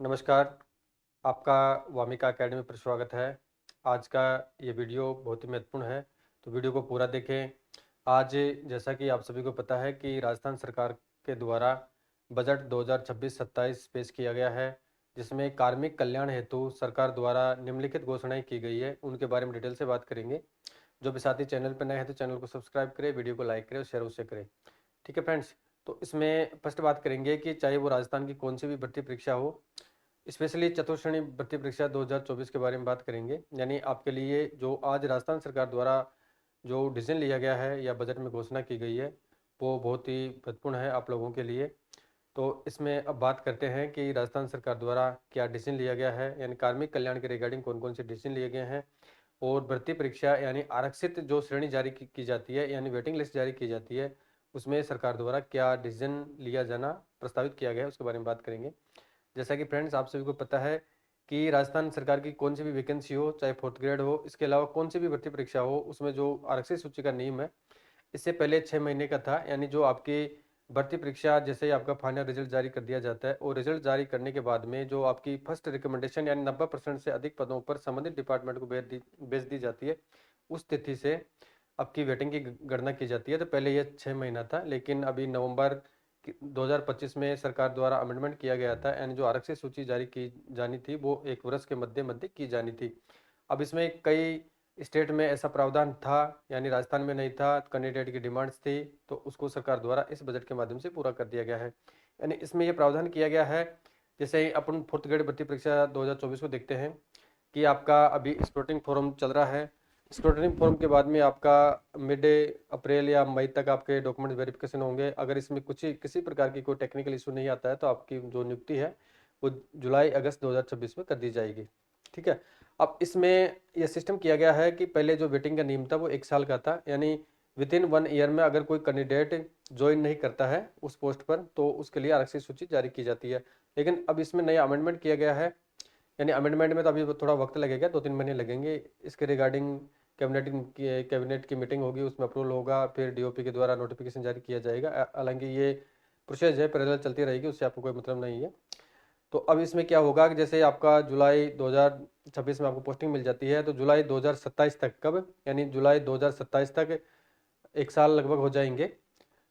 नमस्कार, आपका वामिका अकेडमी पर स्वागत है। आज का ये वीडियो बहुत ही महत्वपूर्ण है, तो वीडियो को पूरा देखें। आज जैसा कि आप सभी को पता है कि राजस्थान सरकार के द्वारा बजट 2026-27 पेश किया गया है, जिसमें कार्मिक कल्याण हेतु सरकार द्वारा निम्नलिखित घोषणाएं की गई है। उनके बारे में डिटेल से बात करेंगे। जो भी साथी चैनल पर नए हैं तो चैनल को सब्सक्राइब करें, वीडियो को लाइक करें और शेयर उससे करें। ठीक है फ्रेंड्स, तो इसमें फर्स्ट बात करेंगे कि चाहे वो राजस्थान की कौन सी भी भर्ती परीक्षा हो, स्पेशली चतुर्श्रेणी भर्ती परीक्षा 2024 के बारे में बात करेंगे। यानी आपके लिए जो आज राजस्थान सरकार द्वारा जो डिसीजन लिया गया है या बजट में घोषणा की गई है, वो बहुत ही महत्वपूर्ण है आप लोगों के लिए। तो इसमें अब बात करते हैं कि राजस्थान सरकार द्वारा क्या डिसीजन लिया गया है, यानी कार्मिक कल्याण के रिगार्डिंग कौन कौन से डिसीजन लिए गए हैं। और भर्ती परीक्षा यानी आरक्षित जो श्रेणी जारी की जाती है, यानी वेटिंग लिस्ट जारी की जाती है, उसमें सरकार द्वारा क्या डिसीजन लिया जाना प्रस्तावित किया गया है, उसके बारे में बात करेंगे। जैसा कि फ्रेंड्स आप सभी को पता है कि राजस्थान सरकार की कौन सी भी वैकेंसी हो, चाहे फोर्थ ग्रेड हो, इसके अलावा कौन सी भी भर्ती परीक्षा हो, उसमें जो आरक्षित सूची का नियम है, इससे पहले 6 महीने का था। यानी जो आपकी भर्ती परीक्षा जैसे ही आपका फाइनल रिजल्ट जारी कर दिया जाता है और रिजल्ट जारी करने के बाद में जो आपकी फर्स्ट रिकमेंडेशन यानी 90% से अधिक पदों पर संबंधित डिपार्टमेंट को भेज दी जाती है, उस तिथि से आपकी वेटिंग की गणना की जाती है। तो पहले ये 6 महीना था, लेकिन अभी नवंबर 2025 में सरकार द्वारा अमेंडमेंट किया गया था, यानी जो आरक्षित सूची जारी की जानी थी वो 1 वर्ष के मध्य मध्य की जानी थी। अब इसमें कई स्टेट में ऐसा प्रावधान था, यानी राजस्थान में नहीं था, कैंडिडेट की डिमांड्स थी, तो उसको सरकार द्वारा इस बजट के माध्यम से पूरा कर दिया गया है। यानी इसमें यह प्रावधान किया गया है, जैसे अपन फोर्थ ग्रेड भर्ती परीक्षा 2024 को देखते हैं कि आपका अभी स्क्रूटनिंग फॉर्म चल रहा है। स्क्रूटनिंग फॉर्म के बाद में आपका मिड अप्रैल या मई तक आपके डॉक्यूमेंट वेरिफिकेशन होंगे। अगर इसमें कुछ किसी प्रकार की कोई टेक्निकल इशू नहीं आता है तो आपकी जो नियुक्ति है वो जुलाई अगस्त 2026 में कर दी जाएगी। ठीक है। अब इसमें यह सिस्टम किया गया है कि पहले जो वेटिंग का नियम था वो 1 साल का था, यानी विद इन 1 ईयर में अगर कोई कैंडिडेट ज्वाइन नहीं करता है उस पोस्ट पर तो उसके लिए आरक्षित सूची जारी की जाती है। लेकिन अब इसमें नया अमेंडमेंट किया गया है, यानी अमेंडमेंट में तो अभी थोड़ा वक्त लगेगा, 2-3 महीने लगेंगे। इसके रिगार्डिंग कैबिनेट की मीटिंग होगी, उसमें अप्रूवल होगा, फिर डीओपी के द्वारा नोटिफिकेशन जारी किया जाएगा। हालांकि ये प्रोसेस है, पैरेलल चलती रहेगी, उससे आपको कोई मतलब नहीं है। तो अब इसमें क्या होगा कि जैसे आपका जुलाई 2026 में आपको पोस्टिंग मिल जाती है, तो जुलाई 2027 तक, कब, यानी जुलाई 2027 तक 1 साल लगभग हो जाएंगे।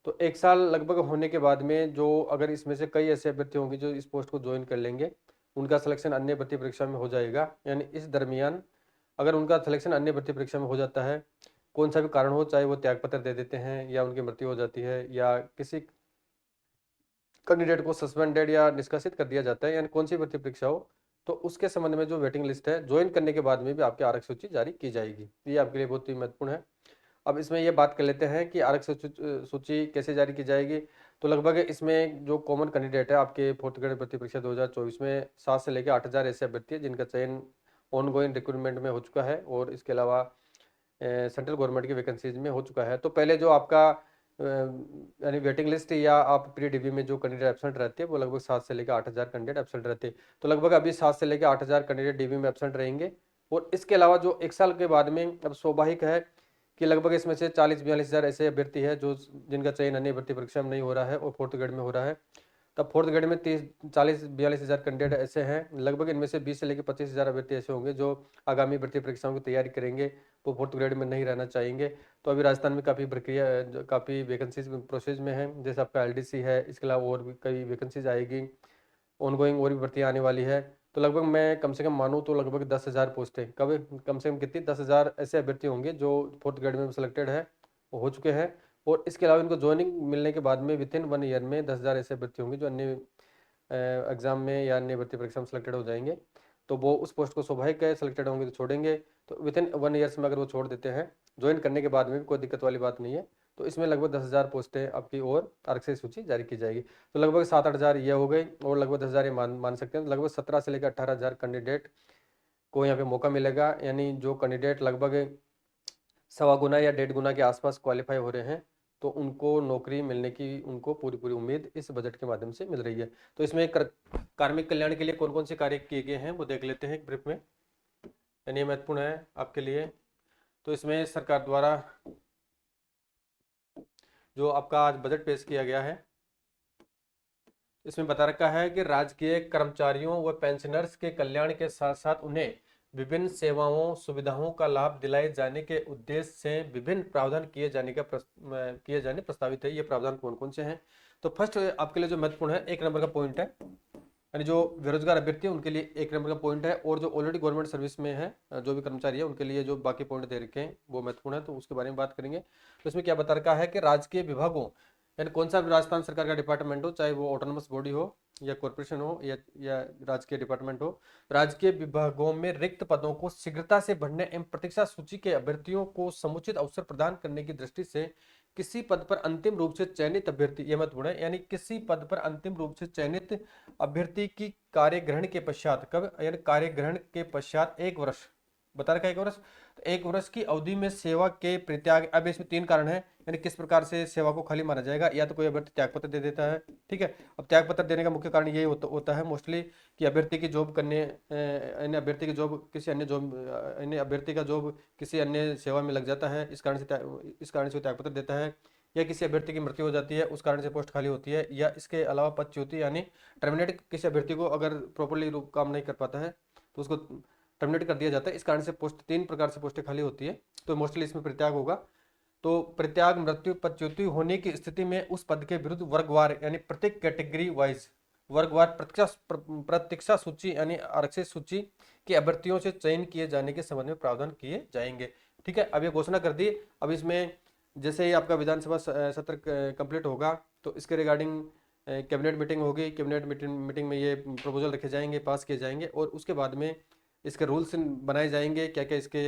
तो 1 साल लगभग होने के बाद में जो अगर इसमें से कई ऐसे अभ्यर्थी होंगे जो इस पोस्ट को ज्वाइन कर लेंगे, उनका सिलेक्शन अन्य भर्ती परीक्षा में हो जाएगा। यानी इस दरमियान अगर उनका सिलेक्शन अन्य भर्ती परीक्षा में हो जाता है, कौन सा भी कारण हो, चाहे वो त्यागपत्र दे देते हैं या उनकी मृत्यु हो जाती है या किसी कैंडिडेट को सस्पेंडेड या निष्कासित कर दिया जाता है, यानी कौन सी भर्ती परीक्षा हो, तो उसके संबंध में जो वेटिंग लिस्ट है ज्वाइन करने के बाद में भी आपकी आरक्षित सूची जारी की जाएगी। ये आपके लिए बहुत ही महत्वपूर्ण है। अब इसमें ये बात कर लेते हैं कि आरक्षित सूची कैसे जारी की जाएगी। तो लगभग इसमें जो कॉमन कैंडिडेट है आपके फोर्थ ग्रेड भर्ती परीक्षा 2024 में 7 से लेकर 8,000 ऐसे अभ्यर्थी है जिनका चयन ऑनगोइंग रिक्रूटमेंट में हो चुका है और इसके अलावा सेंट्रल गवर्नमेंट की वैकेंसीज में हो चुका है। तो पहले जो आपका यानी वेटिंग लिस्ट या आप प्री डीबी में जो कैंडिडेट एब्सेंट रहते हैं वो लगभग 7 से लेकर 8,000 कैंडिडेट एब्सेंट रहते हैं। तो लगभग अभी 7 से लेकर 8,000 कैंडिडेट डीबी में एब्सेंट रहेंगे। और इसके अलावा जो 1 साल के बाद में अब स्वाभाविक है कि लगभग इसमें से 40-42 हज़ार ऐसे अभ्यर्थी है जो जिनका चयन अन्य भर्ती परीक्षा में नहीं हो रहा है और फोर्थ ग्रेड में हो रहा है। तब फोर्थ ग्रेड में 30-40-42 हज़ार कैंडिडेट ऐसे हैं। लगभग इनमें से 20 से लेकर 25 हज़ार अभ्यर्थी ऐसे होंगे जो आगामी भर्ती परीक्षाओं की तैयारी करेंगे, वो फोर्थ ग्रेड में नहीं रहना चाहेंगे। तो अभी राजस्थान में काफ़ी प्रक्रिया काफ़ी वैकेंसीज प्रोसेस में है, जैसे आपका एलडीसी है, इसके अलावा और भी कई वैकेंसीज आएगी, ऑनगोइंग और भी भर्तियाँ आने वाली है। तो लगभग मैं कम से कम मानूँ तो लगभग 10,000 पोस्टें, कब कम से कम कितनी 10,000 ऐसे अभ्यर्थी होंगे जो फोर्थ ग्रेड में सिलेक्टेड है, वो हो चुके हैं। और इसके अलावा इनको ज्वाइनिंग मिलने के बाद में विद इन 1 ईयर में 10,000 ऐसे अभ्यर्थी होंगे जो अन्य एग्जाम में या अन्य भर्ती परीक्षा में सिलेक्टेड हो जाएंगे। तो वो उस पोस्ट को स्वाभाविक है, सिलेक्टेड होंगे तो छोड़ेंगे। तो विद इन 1 ईयर्स में अगर वो छोड़ देते हैं ज्वाइन करने के बाद में भी कोई दिक्कत वाली बात नहीं है। तो इसमें लगभग 10,000 पोस्टें आपकी और आरक्षित सूची जारी की जाएगी। तो लगभग 7-8 हज़ार ये हो गई और लगभग 10,000 ये मान सकते हैं। तो लगभग 17 से लेकर 18 हज़ार कैंडिडेट को यहाँ पे मौका मिलेगा। यानी जो कैंडिडेट लगभग सवा गुना या 1.5 गुना के आसपास क्वालिफाई हो रहे हैं, तो उनको नौकरी मिलने की उनको पूरी पूरी उम्मीद इस बजट के माध्यम से मिल रही है। तो इसमें कार्मिक कल्याण के लिए कौन कौन से कार्य किए गए हैं वो देख लेते हैं ब्रीफ में, यानी महत्वपूर्ण है आपके लिए। तो इसमें सरकार द्वारा जो आपका आज बजट पेश किया गया है, इसमें बता रखा है कि राजकीय कर्मचारियों व पेंशनर्स के कल्याण के साथ साथ उन्हें विभिन्न सेवाओं सुविधाओं का लाभ दिलाए जाने के उद्देश्य से विभिन्न प्रावधान किए जाने प्रस्तावित है। ये प्रावधान कौन कौन से हैं? तो फर्स्ट आपके लिए जो महत्वपूर्ण है, 1 नंबर का पॉइंट है, यानी जो बेरोजगार अभ्यर्थी है उनके लिए 1 नंबर का पॉइंट है, और जो ऑलरेडी गवर्नमेंट सर्विस में है जो भी कर्मचारी है उनके लिए जो बाकी पॉइंट दे रखे हैं वो महत्वपूर्ण है, तो उसके बारे में बात करेंगे। तो इसमें क्या बता रखा है कि राजकीय विभागों, यानी कौन सा भी राजस्थान सरकार का डिपार्टमेंट हो, चाहे वो ऑटोनोमस बॉडी हो या कॉर्पोरेशन हो या राजकीय डिपार्टमेंट हो, राजकीय विभागों में रिक्त पदों को शीघ्रता से भरने एवं प्रतीक्षा सूची के अभ्यर्थियों को समुचित अवसर प्रदान करने की दृष्टि से किसी पद पर अंतिम रूप से चयनित अभ्यर्थी, यह महत्वपूर्ण है, यानी किसी पद पर अंतिम रूप से चयनित अभ्यर्थी की कार्य ग्रहण के पश्चात, कब, यानी कार्य ग्रहण के पश्चात 1 वर्ष, बता रखा है 1 वर्ष, तो 1 वर्ष की अवधि में सेवा के परित्याग। अब इसमें 3 कारण है, यानी किस प्रकार से सेवा को खाली माना जाएगा, या तो कोई अभ्यर्थी त्यागपत्र दे देता है, ठीक है। अब त्यागपत्र देने का मुख्य कारण यही होता है मोस्टली कि अभ्यर्थी की जॉब करने, अन्य अभ्यर्थी की जॉब किसी अन्य जॉब, अन्य अभ्यर्थी का जॉब किसी अन्य सेवा में लग जाता है, इस कारण से वो त्यागपत्र देता है, या किसी अभ्यर्थी की मृत्यु हो जाती है उस कारण से पोस्ट खाली होती है, या इसके अलावा पदच्युति यानी टर्मिनेट, किसी अभ्यर्थी को अगर प्रॉपरली काम नहीं कर पाता है तो उसको टर्मिनेट कर दिया जाता है, इस कारण से पोस्ट, 3 प्रकार से पोस्टें खाली होती है, तो मोस्टली इसमें परित्याग होगा। तो परित्याग, मृत्यु, पदच्युति होने की स्थिति में उस पद के विरुद्ध वर्गवार यानी प्रत्येक कैटेगरी वाइज वर्गवार प्रतीक्षा सूची यानी आरक्षित सूची के अभ्यर्थियों से चयन किए जाने के संबंध में प्रावधान किए जाएंगे, ठीक है। अब ये घोषणा कर दी। अब इसमें जैसे ही आपका विधानसभा सत्र कंप्लीट होगा तो इसके रिगार्डिंग कैबिनेट मीटिंग होगी, कैबिनेट मीटिंग में ये प्रपोजल रखे जाएंगे, पास किए जाएंगे, और उसके बाद में इसके रूल्स बनाए जाएंगे, क्या क्या इसके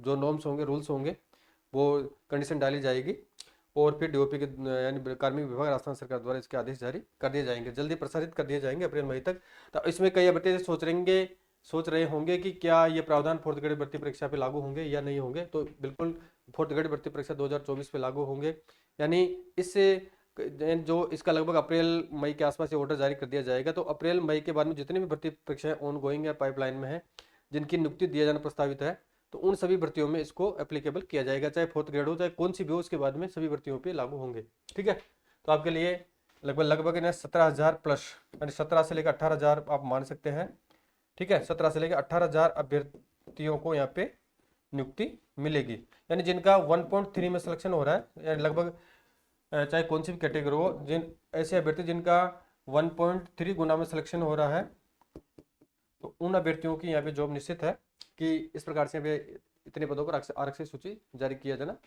जो नॉर्म्स होंगे, रूल्स होंगे, वो कंडीशन डाली जाएगी, और फिर डीओपी के यानी कार्मिक विभाग राजस्थान सरकार द्वारा इसके आदेश जारी कर दिए जाएंगे, जल्दी प्रसारित कर दिए जाएंगे अप्रैल मई तक। तो इसमें कई अभ्यर्थी सोच रहे होंगे कि क्या ये प्रावधान 4th ग्रेड भर्ती परीक्षा पे लागू होंगे या नहीं होंगे, तो बिल्कुल 4th ग्रेड भर्ती परीक्षा 2024 पे लागू होंगे, यानी इससे जो इसका लगभग अप्रैल मई के आसपास ये ऑर्डर जारी कर दिया जाएगा। तो अप्रैल मई के बाद में जितनी भी भर्ती परीक्षाएं ऑन गोइंग या पाइपलाइन में है, जिनकी नियुक्ति दिया जाना प्रस्तावित है, तो उन सभी भर्तियों में इसको एप्लीकेबल किया जाएगा, चाहे 4th ग्रेड हो चाहे कौन सी भी हो, उसके बाद में सभी भर्तियों पे लागू होंगे, ठीक है। तो आपके लिए लगभग 17,000 प्लस, यानी 17 से लेकर 18,000 आप मान सकते हैं, ठीक है। 17 से लेकर 18,000 अभ्यर्थियों को यहाँ पे नियुक्ति मिलेगी, यानी जिनका 1.3 में सिलेक्शन हो रहा है, यानी लगभग चाहे कौन सी भी कैटेगरी हो, जिन ऐसे अभ्यर्थी जिनका 1.3 गुना में सिलेक्शन हो रहा है, तो उन अभ्यर्थियों की यहाँ पे जॉब निश्चित है कि इस प्रकार से इतने पदों पर आरक्षित सूची जारी किया जाना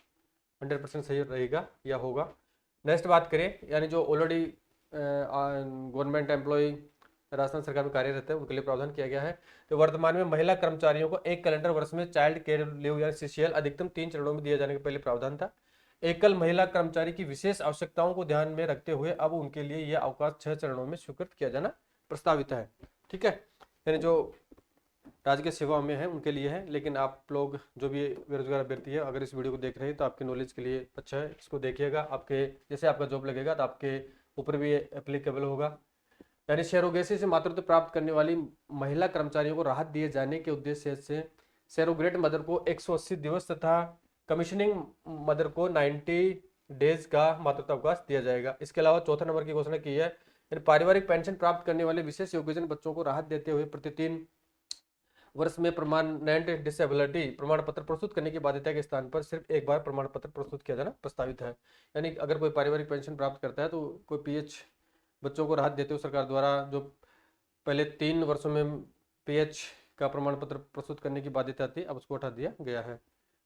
100% सही रहेगा या होगा। नेक्स्ट बात करें, यानी जो ऑलरेडी गवर्नमेंट एम्प्लॉय राजस्थान सरकार में कार्यरत है उनके लिए प्रावधान किया गया है। तो वर्तमान में महिला कर्मचारियों को 1 कैलेंडर वर्ष में चाइल्ड केयर लीव या सीसीएल अधिकतम 3 चरणों में दिए जाने का पहले प्रावधान था। एकल महिला कर्मचारी की विशेष आवश्यकताओं को ध्यान में रखते हुए अब उनके लिए यह अवकाश 6 चरणों में स्वीकृत किया जाना प्रस्तावित है, ठीक है। यानी जो राजकीय सेवा में है उनके लिए है, लेकिन आप लोग जो भी बेरोजगार अभ्यर्थी है अगर इस वीडियो को देख रहे हैं तो आपके नॉलेज के लिए अच्छा है, इसको देखिएगा, आपके जैसे आपका जॉब लगेगा तो आपके ऊपर भी एप्लीकेबल होगा। यानी सरोगेसी से मातृत्व प्राप्त करने वाली महिला कर्मचारियों को राहत दिए जाने के उद्देश्य से सरोगेट मदर को 180 दिवस तथा कमीशनिंग मदर को 90 डेज का मातृत्व अवकाश दिया जाएगा। इसके अलावा 4th नंबर की घोषणा की है, पारिवारिक पेंशन प्राप्त करने वाले विशेष योग्यजन बच्चों को राहत देते हुए प्रति 3 वर्ष में परमानेंट डिसेबिलिटी प्रमाण पत्र प्रस्तुत करने की बाध्यता के स्थान पर सिर्फ एक बार प्रमाण पत्र प्रस्तुत किया जाना प्रस्तावित है। यानी अगर कोई पारिवारिक पेंशन प्राप्त करता है तो कोई पीएच बच्चों को राहत देते हुए सरकार द्वारा जो पहले 3 वर्षों में पीएच का प्रमाण पत्र प्रस्तुत करने की बाध्यता थी, अब उसको हटा दिया गया है,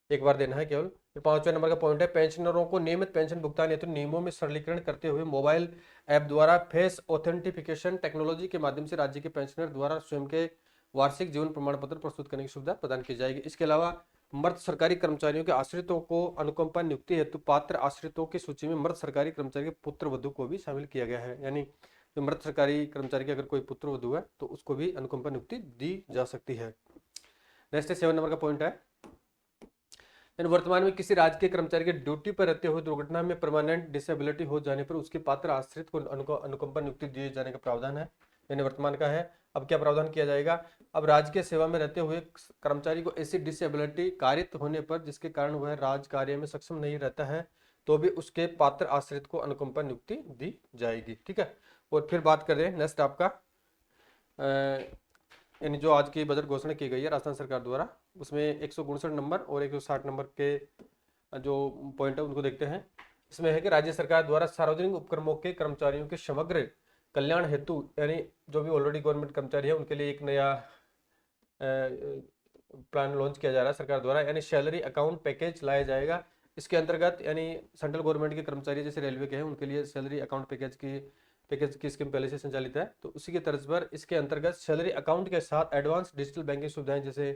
एक बार देना है केवल। 5वें नंबर का पॉइंट है, पेंशनरों को नियमित पेंशन भुगतान हेतु नियमों में सरलीकरण करते हुए मोबाइल ऐप द्वारा फेस ऑथेंटिफिकेशन टेक्नोलॉजी के माध्यम से राज्य के पेंशनर द्वारा स्वयं के वार्षिक जीवन प्रमाण पत्र प्रस्तुत करने की सुविधा प्रदान की जाएगी। इसके अलावा मर्द सरकारी कर्मचारियों के आश्रितों को अनुकंपा नियुक्ति हेतु पात्र आश्रितों की सूची में मर्द सरकारी कर्मचारी के पुत्र वधु को भी शामिल किया गया है, यानी जो मर्द सरकारी कर्मचारी के अगर कोई पुत्र वधु है तो उसको भी अनुकंपा नियुक्ति दी जा सकती है। नेक्स्ट 7 नंबर का पॉइंट है, वर्तमान में किसी राजकीय कर्मचारी के ड्यूटी पर रहते हुए दुर्घटना में परमानेंट डिसेबिलिटी हो जाने पर उसके पात्र आश्रित को अनुकंपा नियुक्ति दिए जाने का प्रावधान है, यानी वर्तमान का है। अब क्या प्रावधान किया जाएगा, अब राजकीय सेवा में रहते हुए कर्मचारी को ऐसी डिसेबिलिटी कारित होने पर जिसके कारण वह राज कार्य में सक्षम नहीं रहता है तो भी उसके पात्र आश्रित को अनुकंपा नियुक्ति दी जाएगी। ठीक है। और फिर बात करें नेक्स्ट आपका यानी जो आज की बजट घोषणा की गई है राजस्थान सरकार द्वारा, उसमें 159 नंबर और 160 नंबर के जो पॉइंट है उनको देखते हैं। इसमें है कि राज्य सरकार द्वारा सार्वजनिक उपक्रमों के कर्मचारियों के समग्र कल्याण हेतु, यानी जो भी ऑलरेडी गवर्नमेंट कर्मचारी है उनके लिए एक नया प्लान लॉन्च किया जा रहा है सरकार द्वारा, यानी सैलरी अकाउंट पैकेज लाया जाएगा। इसके अंतर्गत यानी सेंट्रल गवर्नमेंट के कर्मचारी जैसे रेलवे के हैं उनके लिए सैलरी अकाउंट पैकेज की स्कीम पहले से संचालित है। तो उसी के तर्ज पर इसके अंतर्गत सैलरी अकाउंट के साथ एडवांस डिजिटल बैंकिंग सुविधाएं जैसे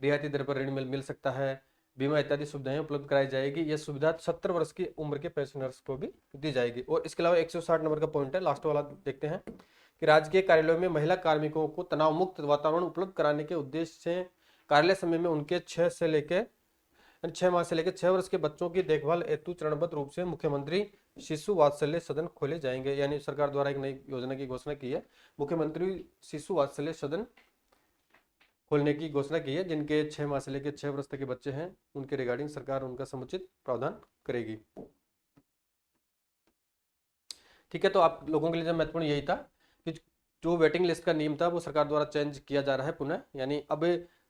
रियायती दर पर ऋण मिल सकता है, बीमा इत्यादि सुविधाएं उपलब्ध कराई जाएगी। यह सुविधा 70 वर्ष की उम्र के पेंशनर्स को भी दी जाएगी। और इसके अलावा 160 नंबर का पॉइंट है, लास्ट वाला देखते हैं कि राज्य के कार्यालयों में महिला कार्मिकों को तनाव मुक्त वातावरण उपलब्ध कराने के उद्देश्य से कार्यालय समय में उनके 6 माह से लेकर 6 वर्ष के बच्चों की देखभाल हेतु चरणबद्ध रूप से मुख्यमंत्री शिशु वात्सल्य सदन खोले जाएंगे। यानी सरकार द्वारा एक नई योजना की घोषणा की है, मुख्यमंत्री शिशु वात्सल्य सदन खोलने की घोषणा की है। जिनके 6 माह से लेकर 6 वर्ष तक के बच्चे हैं उनके रिगार्डिंग सरकार उनका समुचित प्रावधान करेगी। ठीक है। तो आप लोगों के लिए जब महत्वपूर्ण यही था कि जो वेटिंग लिस्ट का नियम था वो सरकार द्वारा चेंज किया जा रहा है पुनः, यानी अब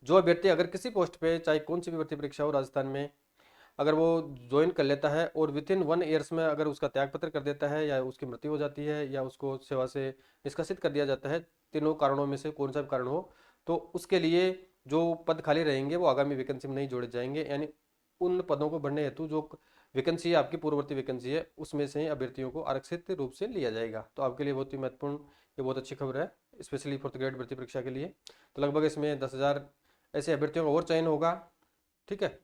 जो अभ्यर्थी अगर किसी पोस्ट पे चाहे कौन सी भी भर्ती परीक्षा हो राजस्थान में अगर वो ज्वाइन कर लेता है और विद इन 1 ईयर्स में अगर उसका त्यागपत्र कर देता है या उसकी मृत्यु हो जाती है या उसको सेवा से निष्कासित कर दिया जाता है, तीनों कारणों में से कौन सा भी कारण हो, तो उसके लिए जो पद खाली रहेंगे वो आगामी वैकेंसी में नहीं जोड़े जाएंगे। यानी उन पदों को भरने हेतु जो वैकेंसी है आपकी पूर्ववर्ती वैकेंसी है उसमें से अभ्यर्थियों को आरक्षित रूप से लिया जाएगा। तो आपके लिए बहुत ही महत्वपूर्ण ये बहुत अच्छी खबर है, स्पेशली 4th ग्रेड भर्ती परीक्षा के लिए। तो लगभग इसमें 10,000 ऐसे अभ्यर्थियों का और चयन होगा। ठीक है।